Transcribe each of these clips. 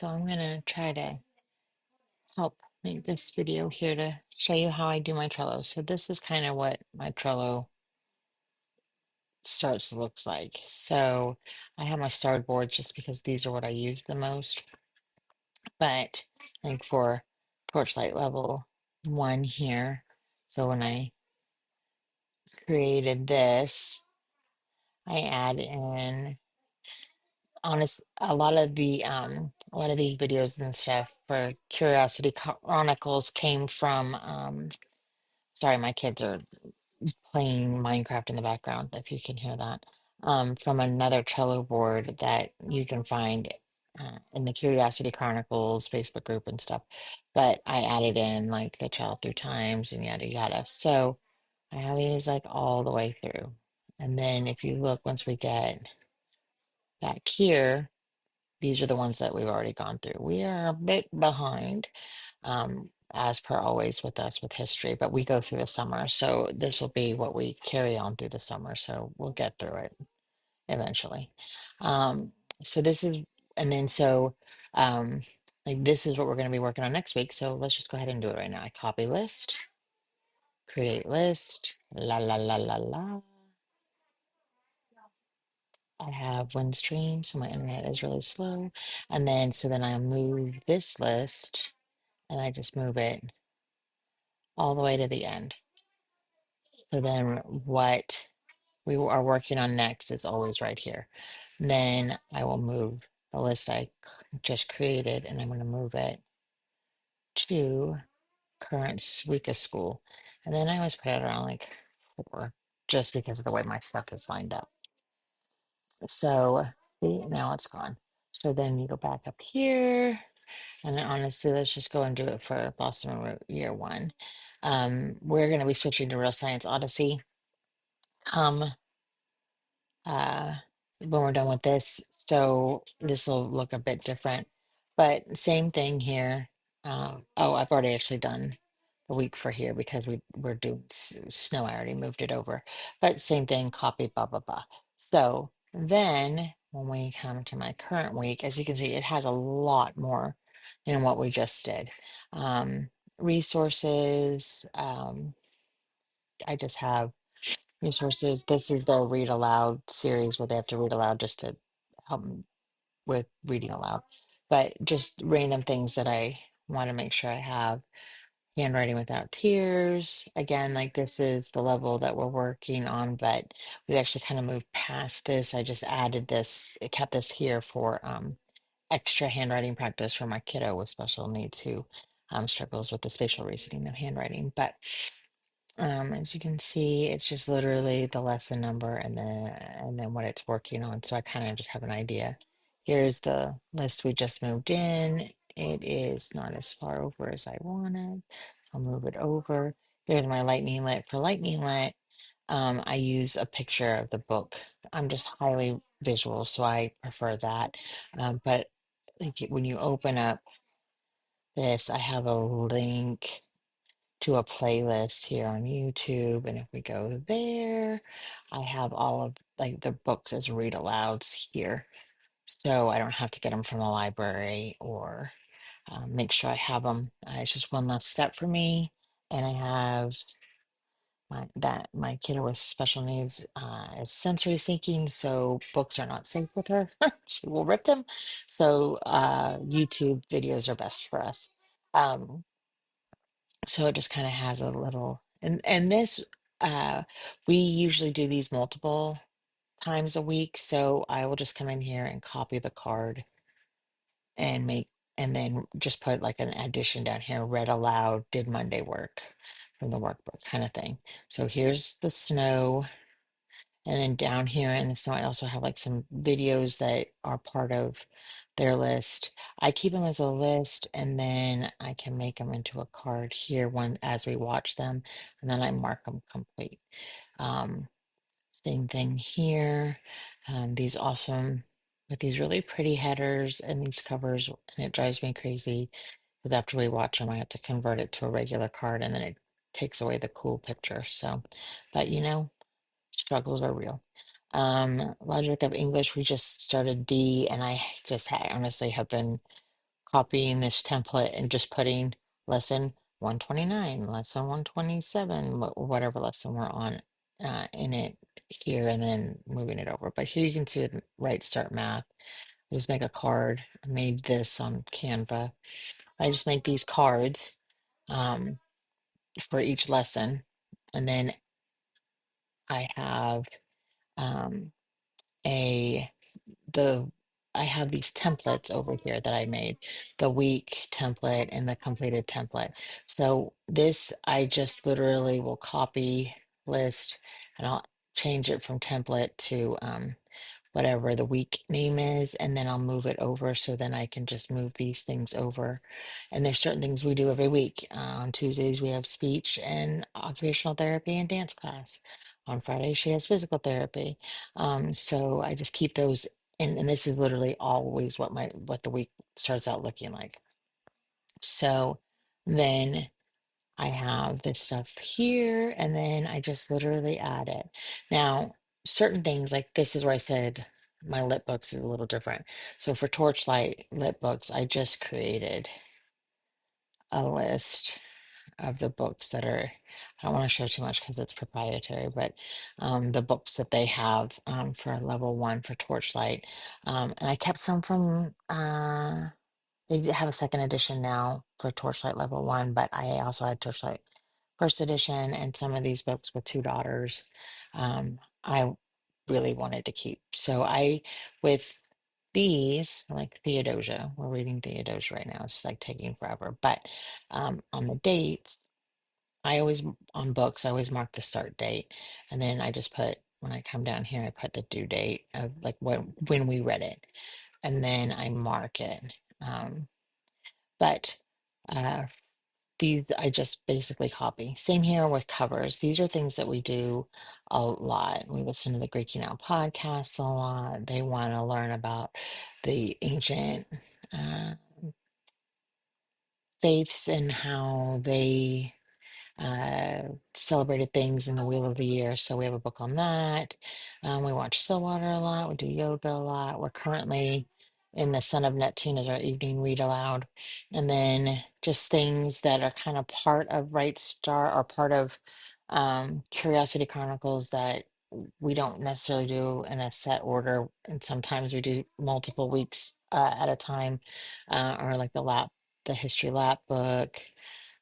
So I'm gonna try to help make this video here to show you how I do my Trello. So this is kind of what my Trello starts looks like. So I have my starred boards just because these are what I use the most. But like for torchlight level one here, so when I created this, I add in honest a lot of these videos and stuff for Curiosity Chronicles came from sorry, my kids are playing Minecraft in the background, if you can hear that, from another Trello board that you can find in the Curiosity Chronicles Facebook group and stuff. But I added in like the child through times and yada yada. So I have these like all the way through. And then if you look, once we get back here, these are the ones that we've already gone through. We are a bit behind, as per always with us with history, but we go through the summer. So this will be what we carry on through the summer. So we'll get through it eventually. Um, so this is, and then so um, like this is what we're going to be working on next week. So let's just go ahead and do it right now. I copy list, create list, la la la la la. I have Windstream, so my internet is really slow. And then so then I move this list and I just move it all the way to the end. So then what we are working on next is always right here. Then I will move the list just created and I'm going to move it to current week of school. And then I always put it around like 4 just because of the way my stuff is lined up. So see, now it's gone. So then you go back up here. And then honestly, let's just go and do it for Boston Root year one. We're going to be switching to Real Science Odyssey come uh, when we're done with this. So this will look a bit different, but same thing here. Oh, I've already actually done the week for here because we're doing snow. I already moved it over, but same thing, copy, blah, blah, blah. So then when we come to my current week, as you can see, it has a lot more than what we just did. Resources, I just have resources. This is their read aloud series where they have to read aloud just to help 'em with reading aloud. But just random things that I want to make sure I have. Handwriting without tears. Again, like this is the level that we're working on, but we actually kind of moved past this. I just added this, it kept this here for extra handwriting practice for my kiddo with special needs who struggles with the spatial reasoning of handwriting. But as you can see, it's just literally the lesson number and then what it's working on. So I kind of just have an idea. Here's the list we just moved in. It is not as far over as I wanted. I'll move it over. Here's my lightning lit. For lightning lit, I use a picture of the book. I'm just highly visual, so I prefer that. But like when you open up this, I have a link to a playlist here on YouTube. And if we go there, I have all of like the books as read alouds here. So I don't have to get them from the library or make sure I have them. It's just one less step for me. And I have my kiddo with special needs is sensory seeking, so books are not safe with her. She will rip them. So YouTube videos are best for us. Um, so it just kind of has a little and this we usually do these multiple times a week, so I will just come in here and copy the card and make and then just put like an addition down here, read aloud, did Monday work from the workbook kind of thing. So here's the snow. And then down here in the snow, I also have like some videos that are part of their list. I keep them as a list and then I can make them into a card here one as we watch them, and then I mark them complete. Um, Same thing here. These awesome with these really pretty headers and these covers, and it drives me crazy because after we watch them, I have to convert it to a regular card and then it takes away the cool picture. So, but struggles are real. Logic of English, we just started D, and I just honestly have been copying this template and just putting lesson 129, lesson 127, whatever lesson we're on in it here, and then moving it over. But here you can see it, right, start math. I just make a card. I made this on Canva. I just make these cards um, for each lesson. And then I have um, a the I have these templates over here that I made, the week template and the completed template. So this I just literally will copy list and I'll change it from template to whatever the week name is, and then I'll move it over so then I can just move these things over. And there's certain things we do every week. On Tuesdays, we have speech and occupational therapy and dance class. On Friday, she has physical therapy. So I just keep those, and this is literally always what the week starts out looking like. So then I have this stuff here, and then I just literally add it. Now, certain things like this is where I said my lit books is a little different. So for Torchlight lit books, I just created a list of the books that are, I don't want to show too much because it's proprietary, but the books that they have for level one for Torchlight. And I kept some from they have a second edition now for Torchlight Level 1, but I also had Torchlight First Edition and some of these books with two daughters. I really wanted to keep. So with these, like Theodosia, we're reading Theodosia right now. It's like taking forever. But on the dates, on books, I always mark the start date. And then I just put, when I come down here, I put the due date of like when we read it. And then I mark it. But uh, these I just basically copy. Same here with covers. These are things that we do a lot. We listen to the Greeking Out podcasts a lot. They want to learn about the ancient uh, faiths and how they celebrated things in the Wheel of the Year. So we have a book on that. We watch Stillwater a lot. We do yoga a lot. We're currently in the Son of Neptune as our evening read aloud. And then just things that are kind of part of Right Star or part of Curiosity Chronicles that we don't necessarily do in a set order. And sometimes we do multiple weeks at a time, or like the history lap book.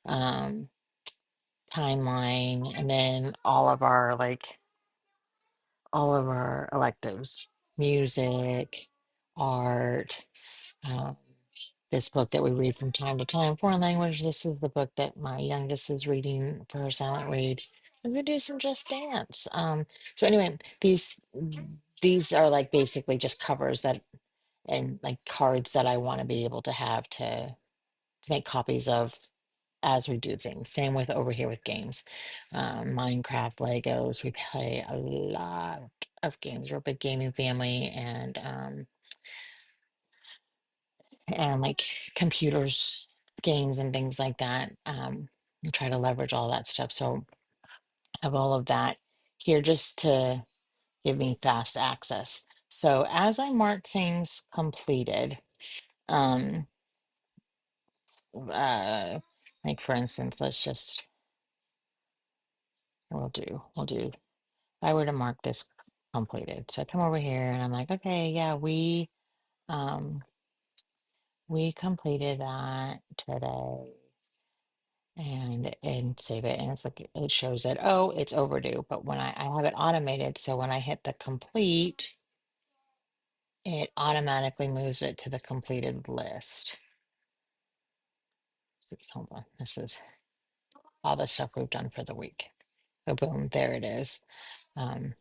Um, Timeline, and then all of our electives, music, art, um, this book that we read from time to time, foreign language. This is the book that my youngest is reading for her silent read. I'm gonna do some Just Dance. So anyway, these are like basically just covers that and like cards that I want to be able to have to make copies of as we do things. Same with over here with games. Minecraft, Legos. We play a lot of games. We're a big gaming family, and like computers, games, and things like that. We try to leverage all that stuff. So I have all of that here just to give me fast access. So as I mark things completed, um, like for instance, we'll do if I were to mark this completed. So I come over here and I'm like, okay, yeah, um we completed that today and save it. And it's like it shows that, oh, it's overdue. But when I have it automated, so when I hit the complete, it automatically moves it to the completed list. So, hold on. This is all the stuff we've done for the week. So boom, there it is. Um,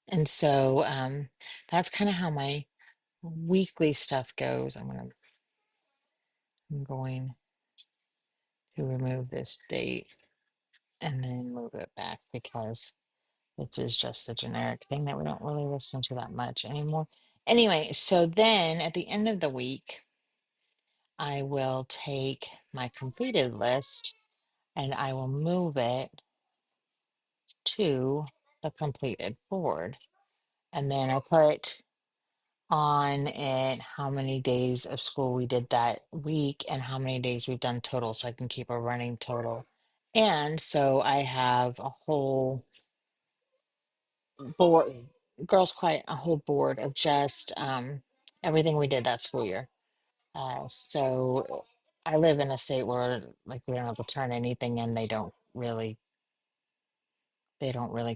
and so that's kind of how my weekly stuff goes. I'm going to remove this date and then move it back because it is just a generic thing that we don't really listen to that much anymore. Anyway, so then at the end of the week, I will take my completed list and I will move it to the completed board. And then I put on it how many days of school we did that week and how many days we've done total so I can keep a running total. And so I have a whole board, girls quiet, a whole board of just everything we did that school year. So I live in a state where like we don't have to turn anything in. They don't really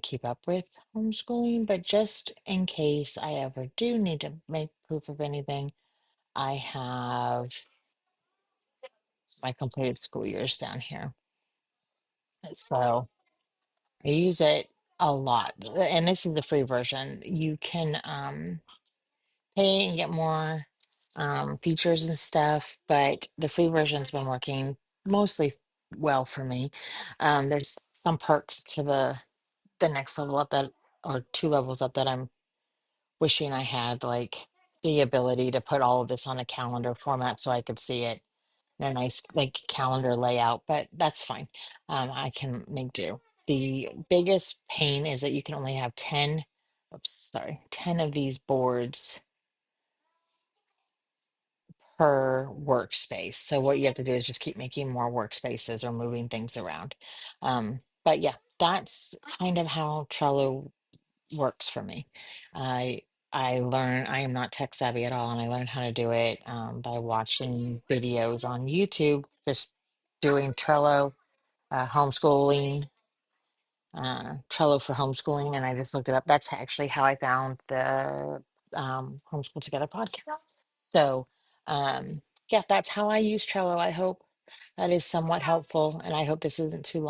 keep up with homeschooling, but just in case I ever do need to make proof of anything, I have my completed school years down here. So I use it a lot. And this is the free version. You can pay and get more features and stuff, but the free version's been working mostly well for me. There's some perks to the next level up that, or two levels up, that I'm wishing I had, like the ability to put all of this on a calendar format so I could see it in a nice like calendar layout, but that's fine. I can make do. The biggest pain is that you can only have 10, oops, sorry, 10 of these boards per workspace. So what you have to do is just keep making more workspaces or moving things around. But yeah, that's kind of how Trello works for me. I I am not tech savvy at all, and I learned how to do it by watching videos on YouTube, just doing Trello, homeschooling, Trello for homeschooling, and I just looked it up. That's actually how I found the Homeschool Together podcast. So, yeah, that's how I use Trello. I hope that is somewhat helpful, and I hope this isn't too long.